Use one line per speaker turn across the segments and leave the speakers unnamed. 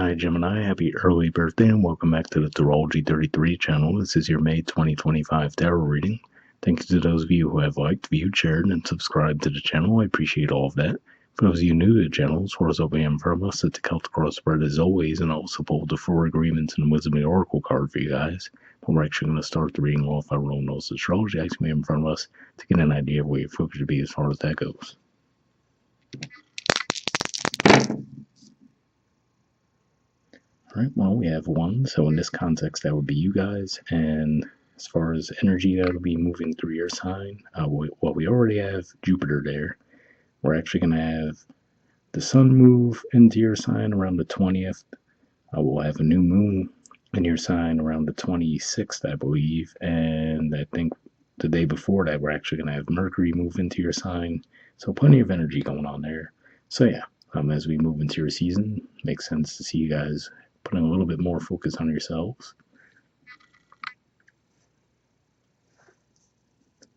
Hi Gemini, happy early birthday and welcome back to the Astrology 33 channel. This is your May 2025 tarot reading. Thank you to those of you who have liked, viewed, shared, and subscribed to the channel. I appreciate all of that. For those of you new to the channel, as far as I am from us, it's a Celtic crossbred as always, and I'll also pull the 4 agreements and wisdom of the oracle card for you guys. But we're actually going to start the reading off by rolling those astrology actually in front of us to get an idea of where your focus should be as far as that goes. Alright, well, we have 1, so in this context, that would be you guys, and as far as energy that'll be moving through your sign, we already have Jupiter there. We're actually going to have the Sun move into your sign around the 20th. We'll have a new moon in your sign around the 26th, I believe, and I think the day before that, we're actually going to have Mercury move into your sign, so plenty of energy going on there. So yeah, as we move into your season, makes sense to see you guys putting a little bit more focus on yourselves.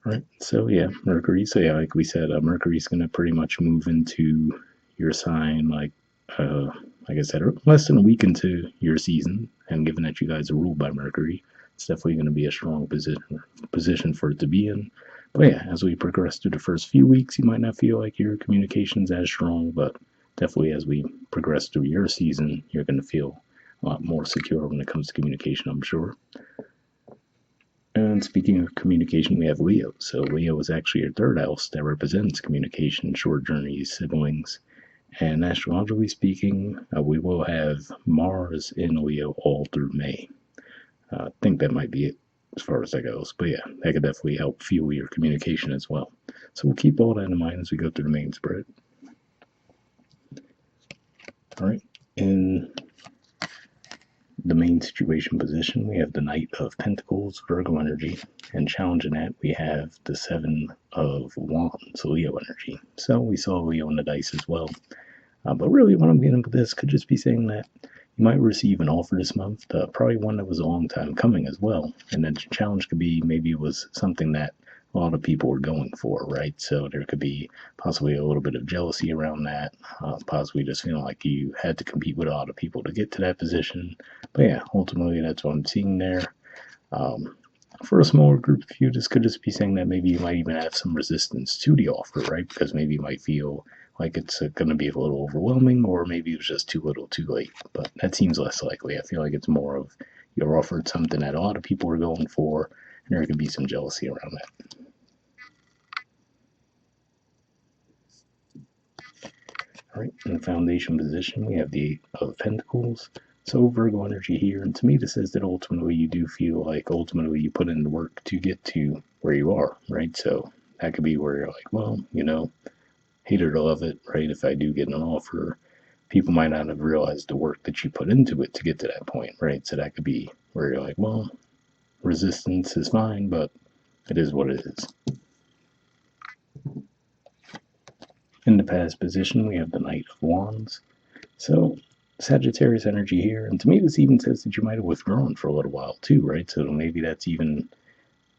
Right, so yeah, Mercury. So yeah, like we said, Mercury's going to pretty much move into your sign, like I said, less than a week into your season. And given that you guys are ruled by Mercury, it's definitely going to be a strong position for it to be in. But yeah, as we progress through the first few weeks, you might not feel like your communication's as strong, but definitely as we progress through your season, you're going to feel a lot more secure when it comes to communication, I'm sure. And speaking of communication, we have Leo. So Leo is actually your third house that represents communication, short journeys, siblings. And astrologically speaking, we will have Mars in Leo all through May. I think that might be it as far as that goes. But yeah, that could definitely help fuel your communication as well. So we'll keep all that in mind as we go through the main spread. All right. In the main situation position, we have the Knight of Pentacles, Virgo energy, and challenging that, we have the 7 of Wands, Leo energy. So we saw Leo in the dice as well. But really, what I'm getting with this could just be saying that you might receive an offer this month, probably one that was a long time coming as well. And then the challenge could be maybe it was something that a lot of people were going for, right? So there could be possibly a little bit of jealousy around that, possibly just feeling like you had to compete with a lot of people to get to that position. But yeah, ultimately that's what I'm seeing there. For a smaller group of you, this could just be saying that maybe you might even have some resistance to the offer, right? Because maybe you might feel like it's going to be a little overwhelming, or maybe it was just too little too late. But that seems less likely. I feel like it's more of you're offered something that a lot of people are going for, and there could be some jealousy around that. All right, in the foundation position, we have the 8 of Pentacles. So Virgo energy here, and to me this says that ultimately you do feel like ultimately you put in the work to get to where you are, right? So that could be where you're like, well, hate it or love it, right? If I do get an offer, people might not have realized the work that you put into it to get to that point, right? So that could be where you're like, well, resistance is fine, but it is what it is. In the past position, we have the Knight of Wands. So Sagittarius energy here, and to me this even says that you might have withdrawn for a little while too, right? So maybe that's even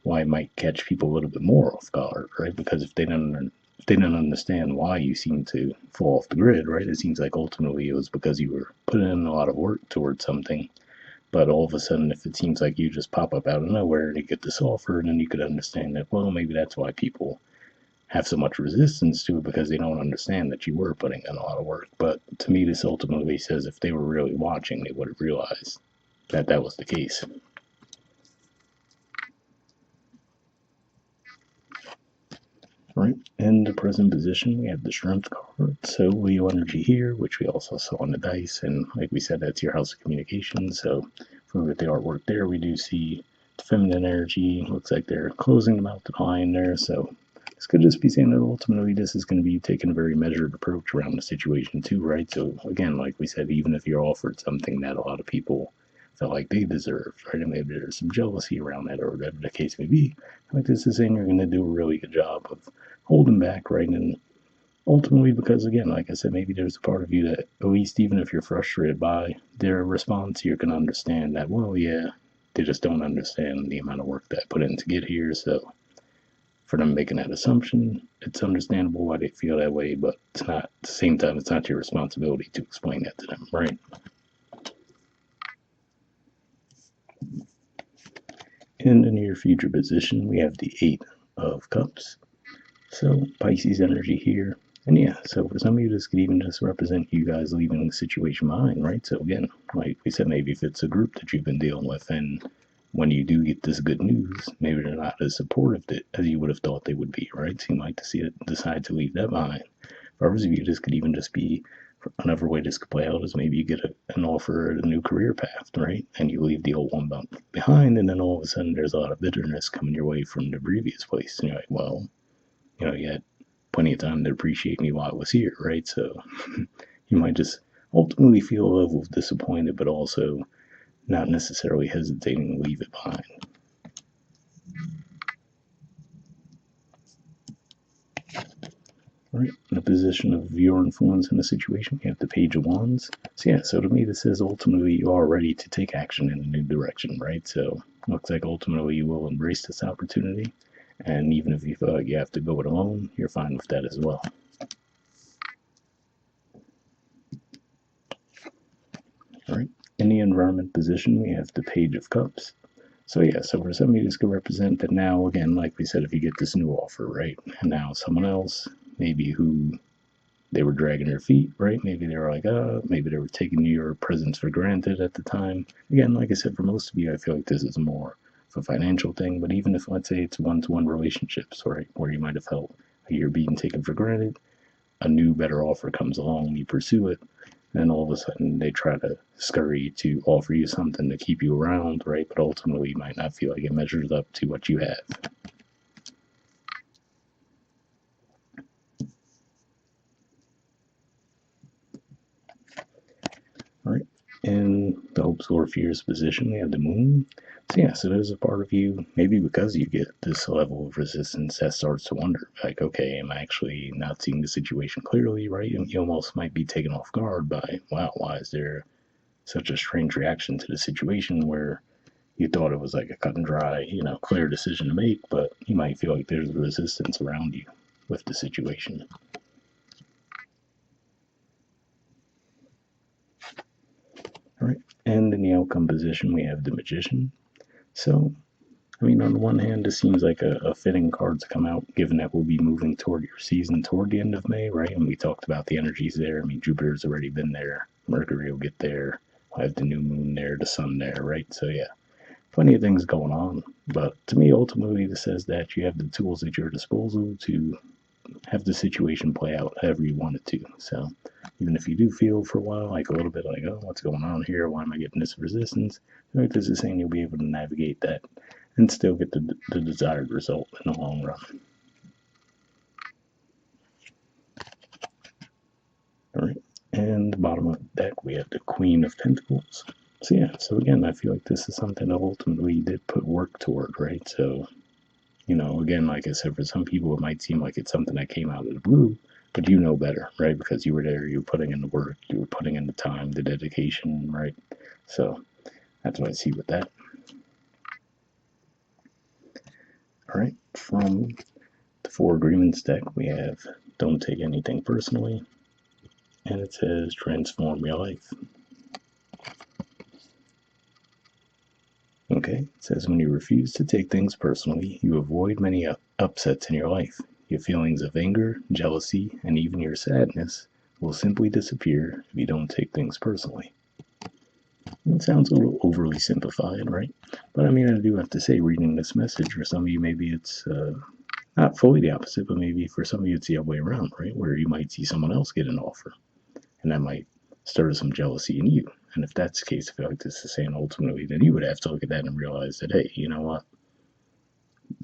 why it might catch people a little bit more off guard, right? Because if they don't understand why you seem to fall off the grid, right? It seems like ultimately it was because you were putting in a lot of work towards something. But all of a sudden, if it seems like you just pop up out of nowhere and you get this offer, then you could understand that, well, maybe that's why people have so much resistance to it, because they don't understand that you were putting in a lot of work. But to me, this ultimately says if they were really watching, they would have realized that that was the case. Right, in the present position, we have the Strength card. So Leo energy here, which we also saw on the dice, and like we said, that's your house of communication. So if we look at the artwork there, we do see the feminine energy. Looks like they're closing the mouth line there. So this could just be saying that ultimately this is going to be taking a very measured approach around the situation too, right? So again, like we said, even if you're offered something that a lot of people felt like they deserved, right? And maybe there's some jealousy around that, or whatever the case may be. Like this is saying you're going to do a really good job of holding back, right? And ultimately, because again, like I said, maybe there's a part of you that, at least even if you're frustrated by their response, you're going to understand that, well, yeah, they just don't understand the amount of work that I put in to get here. So for them making that assumption, it's understandable why they feel that way, but it's not, at the same time, it's not your responsibility to explain that to them, right? In the near future position, we have the Eight of Cups. So Pisces energy here. And yeah, so for some of you, this could even just represent you guys leaving the situation behind, right? So again, like we said, maybe if it's a group that you've been dealing with, and when you do get this good news, maybe they're not as supportive as you would have thought they would be, right? So you might decide to leave that behind. For others of you, this could even just be another way this could play out is maybe you get an offer at a new career path, right? And you leave the old one behind, and then all of a sudden there's a lot of bitterness coming your way from the previous place. And you're like, well, you had plenty of time to appreciate me while I was here, right? So you might just ultimately feel a level of disappointed, but also not necessarily hesitating to leave it behind. Right, in the position of your influence in the situation, you have the Page of Wands. So yeah, so to me this says ultimately you are ready to take action in a new direction, right? So looks like ultimately you will embrace this opportunity, and even if you feel like you have to go it alone, you're fine with that as well. All right, in the environment position, we have the Page of Cups. So yeah, so for some of you, this could represent that now, again, like we said, if you get this new offer, right, and now someone else, maybe who they were dragging their feet, right? Maybe they were like, maybe they were taking your presence for granted at the time. Again, like I said, for most of you, I feel like this is more of a financial thing, but even if, let's say, it's one-to-one relationships, right, where you might have felt like you're being taken for granted, a new, better offer comes along, you pursue it, and all of a sudden they try to scurry to offer you something to keep you around, right? But ultimately you might not feel like it measures up to what you have. All right, in the hopes or fears position, we have the Moon. So yeah, so there's a part of you, maybe because you get this level of resistance, that starts to wonder, like, okay, am I actually not seeing the situation clearly, right? And you almost might be taken off guard by, wow, why is there such a strange reaction to the situation where you thought it was like a cut and dry, clear decision to make, but you might feel like there's resistance around you with the situation. All right, and in the outcome position, we have the Magician. So, I mean, on the one hand, this seems like a fitting card to come out, given that we'll be moving toward your season toward the end of May, right? And we talked about the energies there. I mean, Jupiter's already been there, Mercury will get there, we'll have the new moon there, the sun there, right? So, yeah, plenty of things going on. But to me, ultimately, this says that you have the tools at your disposal to have the situation play out however you want it to. So even if you do feel for a while like a little bit like, oh, what's going on here? Why am I getting this resistance? Like this is saying you'll be able to navigate that and still get the desired result in the long run. All right, and the bottom of the deck we have the Queen of Pentacles. So yeah, so again, I feel like this is something that ultimately you did put work toward, right? So again, like I said, for some people it might seem like it's something that came out of the blue, but you know better, right? Because you were there, you were putting in the work, you were putting in the time, the dedication, right? So that's what I see with that. All right, from the Four Agreements deck, we have Don't Take Anything Personally, and it says Transform Your Life. Okay, it says when you refuse to take things personally, you avoid many upsets in your life. Your feelings of anger, jealousy, and even your sadness will simply disappear if you don't take things personally. It sounds a little overly simplified, right? But I mean, I do have to say, reading this message, for some of you, maybe it's not fully the opposite, but maybe for some of you, it's the other way around, right? Where you might see someone else get an offer, and that might stir some jealousy in you. And if that's the case, I feel like this is saying ultimately, then you would have to look at that and realize that, hey, you know what?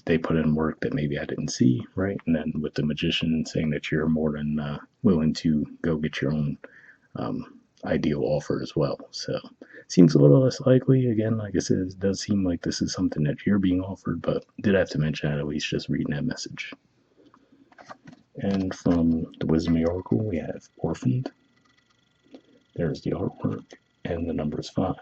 They put in work that maybe I didn't see, right? And then with the Magician saying that you're more than willing to go get your own ideal offer as well. So seems a little less likely. Again, like I said, it does seem like this is something that you're being offered, but did have to mention that at least just reading that message. And from the Wisdom of the Oracle, we have Orphaned. There's the artwork, and the number is 5.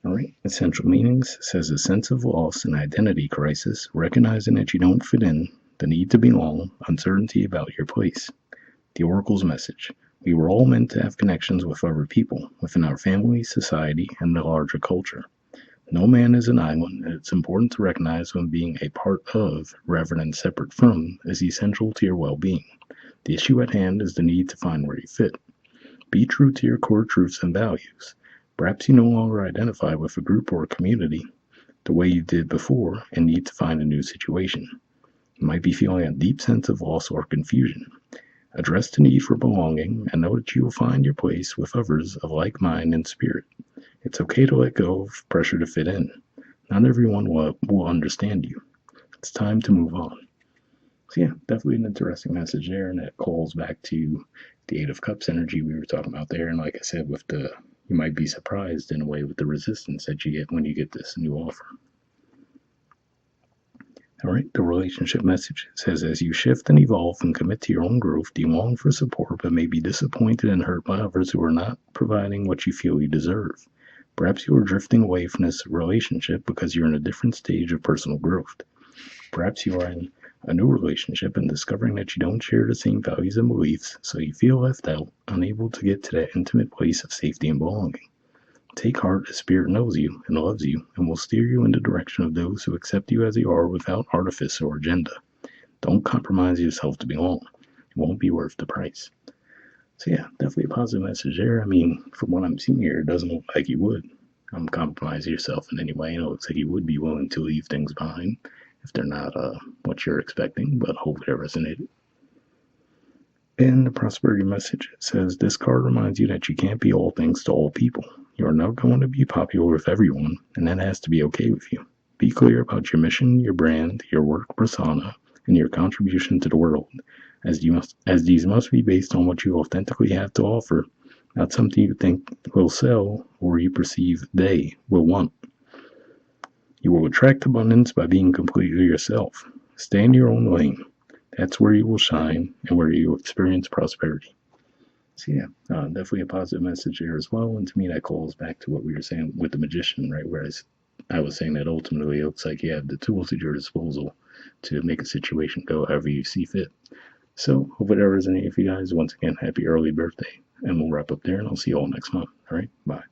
All right, essential meanings says a sense of loss and identity crisis, recognizing that you don't fit in, the need to belong, uncertainty about your place. The Oracle's message: We were all meant to have connections with other people within our family, society, and the larger culture. No man is an island, and it's important to recognize when being a part of, rather than separate from, is essential to your well being. The issue at hand is the need to find where you fit. Be true to your core truths and values. Perhaps you no longer identify with a group or a community the way you did before and need to find a new situation. You might be feeling a deep sense of loss or confusion. Address the need for belonging and know that you will find your place with others of like mind and spirit. It's okay to let go of pressure to fit in. Not everyone will understand you. It's time to move on. So yeah, definitely an interesting message there, and it calls back to the Eight of Cups energy we were talking about there. And like I said, with you might be surprised in a way with the resistance that you get when you get this new offer. All right, the relationship message says, as you shift and evolve and commit to your own growth, you long for support but may be disappointed and hurt by others who are not providing what you feel you deserve. Perhaps you are drifting away from this relationship because you're in a different stage of personal growth. Perhaps you are in a new relationship and discovering that you don't share the same values and beliefs, so you feel left out, unable to get to that intimate place of safety and belonging. Take heart, as Spirit knows you and loves you and will steer you in the direction of those who accept you as you are without artifice or agenda. Don't compromise yourself to belong. It won't be worth the price. So yeah, definitely a positive message there. I mean, from what I'm seeing here, it doesn't look like you would compromise yourself in any way. It looks like you would be willing to leave things behind if they're not what you're expecting, but hopefully it resonated. And the prosperity message says, this card reminds you that you can't be all things to all people. You are not going to be popular with everyone, and that has to be okay with you. Be clear about your mission, your brand, your work persona, and your contribution to the world, as these must be based on what you authentically have to offer, not something you think will sell or you perceive they will want. You will attract abundance by being completely yourself. Stay in your own lane. That's where you will shine and where you will experience prosperity. So yeah, definitely a positive message there as well. And to me, that calls back to what we were saying with the magician, right? Whereas I was saying that ultimately it looks like you have the tools at your disposal to make a situation go however you see fit. So hope it resonated for you guys. Once again, happy early birthday. And we'll wrap up there and I'll see you all next month. All right, bye.